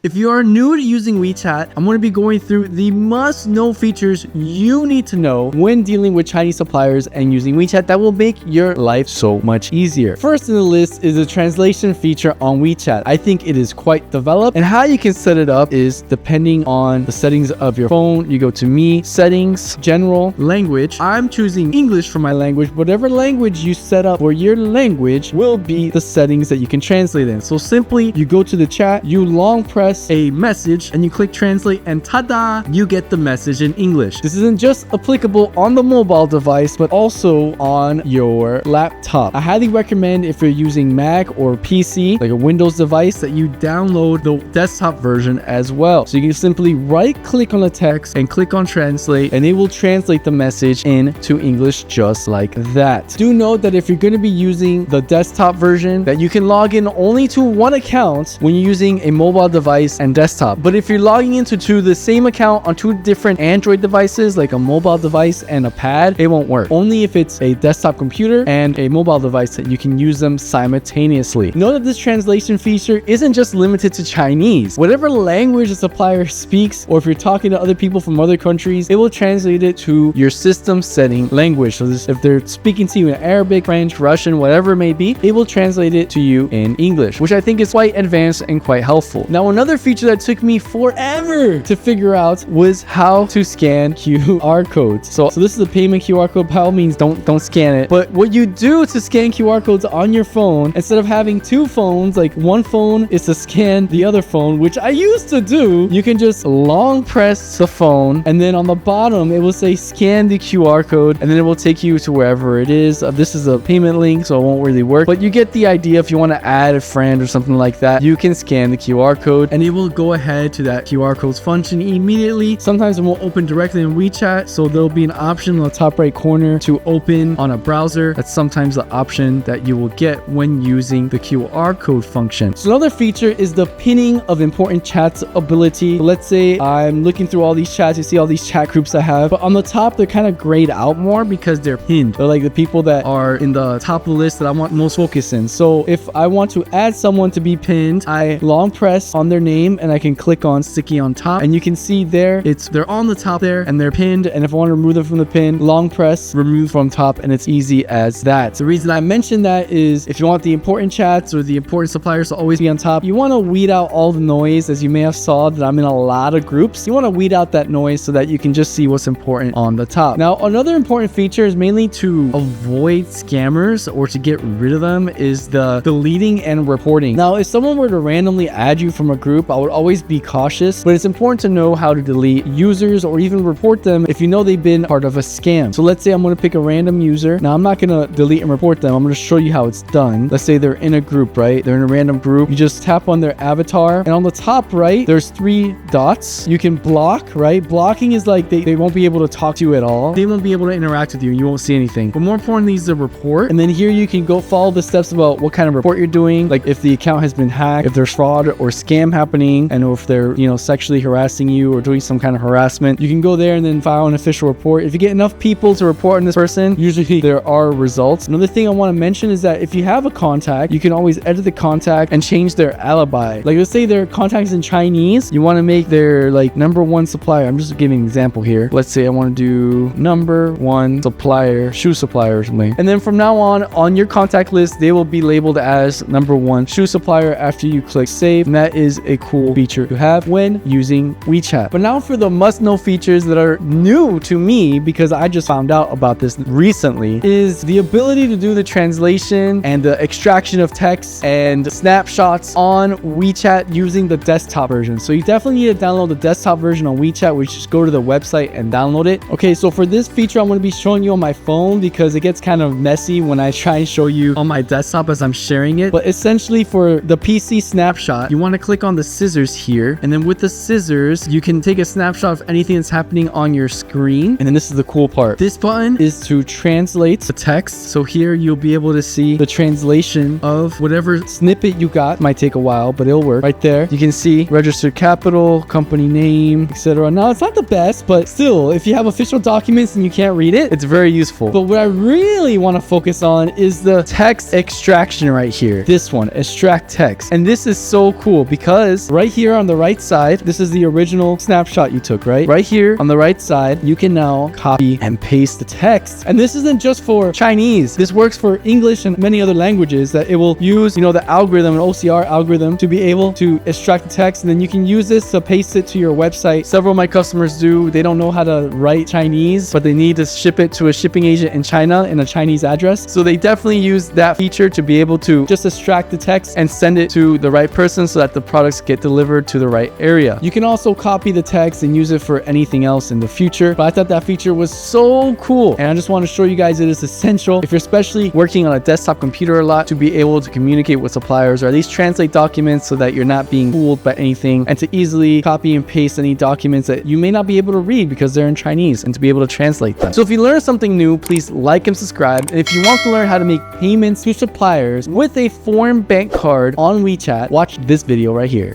If you are new to using WeChat, I'm going to be going through the must-know features you need to know when dealing with Chinese suppliers and using WeChat that will make your life so much easier. First in the list is the translation feature on WeChat. I think it is quite developed, and how you can set it up is depending on the settings of your phone. You go to Me, Settings, General, Language. I'm choosing English for my language. Whatever language you set up for your language will be the settings that you can translate in. So simply, you go to the chat, you long press a message, and you click translate, and ta-da, you get the message in English. This isn't just applicable on the mobile device, but also on your laptop. I highly recommend if you're using Mac or PC, like a Windows device, that you download the desktop version as well. So you can simply right click on the text and click on translate, and it will translate the message into English just like that. Do note that if you're going to be using the desktop version, that you can log in only to one account when you're using a mobile device and desktop. But if you're logging into the same account on two different Android devices, like a mobile device and a pad, it won't work. Only if it's a desktop computer and a mobile device that you can use them simultaneously. Note that this translation feature isn't just limited to Chinese. Whatever language the supplier speaks, or if you're talking to other people from other countries, it will translate it to your system setting language. So if they're speaking to you in Arabic, French, Russian, whatever it may be, it will translate it to you in English, which I think is quite advanced and quite helpful. Now, another feature that took me forever to figure out was how to scan QR codes. So this is a payment QR code. By all means, don't scan it. But what you do to scan QR codes on your phone, instead of having two phones, like one phone is to scan the other phone, which I used to do, you can just long press the phone, and then on the bottom, it will say scan the QR code, and then it will take you to wherever it is. This is a payment link, so it won't really work, but you get the idea. If you want to add a friend or something like that, you can scan the QR code, and it will go ahead to that QR code's function immediately. Sometimes it won't open directly in WeChat, so there'll be an option on the top right corner to open on a browser. That's sometimes the option that you will get when using the QR code function. So another feature is the pinning of important chats ability. Let's say I'm looking through all these chats, you see all these chat groups I have, but on the top, they're kind of grayed out more because they're pinned. They're like the people that are in the top of the list that I want most focus in. So if I want to add someone to be pinned, I long press on their name, and I can click on sticky on top, and you can see there, they're on the top there, and they're pinned. And if I want to remove them from the pin, long press, remove from top, and it's easy as that. The reason I mentioned that is if you want the important chats or the important suppliers to always be on top, you want to weed out all the noise. As you may have saw that I'm in a lot of groups, you want to weed out that noise so that you can just see what's important on the top. Now, another important feature is mainly to avoid scammers or to get rid of them is the deleting and reporting. Now, if someone were to randomly add you from a group, I would always be cautious, but it's important to know how to delete users or even report them if you know they've been part of a scam. So let's say I'm going to pick a random user. Now, I'm not going to delete and report them. I'm going to show you how it's done. Let's say they're in a group, right? They're in a random group. You just tap on their avatar, and on the top right, there's 3 dots. You can block, right? Blocking is like they won't be able to talk to you at all. They won't be able to interact with you, and you won't see anything. But more importantly is the report. And then here you can go follow the steps about what kind of report you're doing, like if the account has been hacked, if there's fraud or scam happening, and or if they're, sexually harassing you or doing some kind of harassment. You can go there and then file an official report. If you get enough people to report on this person, usually there are results. Another thing I want to mention is that if you have a contact, you can always edit the contact and change their alibi. Like, let's say their contact is in Chinese, you want to make their number 1 supplier. I'm just giving an example here. Let's say I want to do number 1 supplier, shoe supplier or something. And then from now on your contact list, they will be labeled as number 1 shoe supplier after you click save. And that is a cool feature to have when using WeChat. But now for the must-know features that are new to me, because I just found out about this recently, is the ability to do the translation and the extraction of text and snapshots on WeChat using the desktop version. So you definitely need to download the desktop version on WeChat, which just go to the website and download it. Okay, so for this feature, I'm going to be showing you on my phone because it gets kind of messy when I try and show you on my desktop as I'm sharing it. But essentially for the PC snapshot, you want to click on the scissors here, and then with the scissors, you can take a snapshot of anything that's happening on your screen. And then this is the cool part. This button is to translate the text. So here you'll be able to see the translation of whatever snippet you got. Might take a while, but it'll work. Right there, you can see registered capital, company name, etc. Now, it's not the best, but still, if you have official documents and you can't read it, it's very useful. But what I really want to focus on is the text extraction right here. This one, extract text. And this is so cool because is right here on the right side, this is the original snapshot you took, right? Right here on the right side, you can now copy and paste the text. And this isn't just for Chinese. This works for English and many other languages, that it will use, the algorithm, an OCR algorithm, to be able to extract the text. And then you can use this to paste it to your website. Several of my customers do. They don't know how to write Chinese, but they need to ship it to a shipping agent in China in a Chinese address. So they definitely use that feature to be able to just extract the text and send it to the right person so that the products get delivered to the right area. You can also copy the text and use it for anything else in the future. But I thought that feature was so cool. And I just want to show you guys it is essential if you're especially working on a desktop computer a lot, to be able to communicate with suppliers, or at least translate documents so that you're not being fooled by anything, and to easily copy and paste any documents that you may not be able to read because they're in Chinese, and to be able to translate them. So if you learned something new, please like and subscribe. And if you want to learn how to make payments to suppliers with a foreign bank card on WeChat, watch this video right here.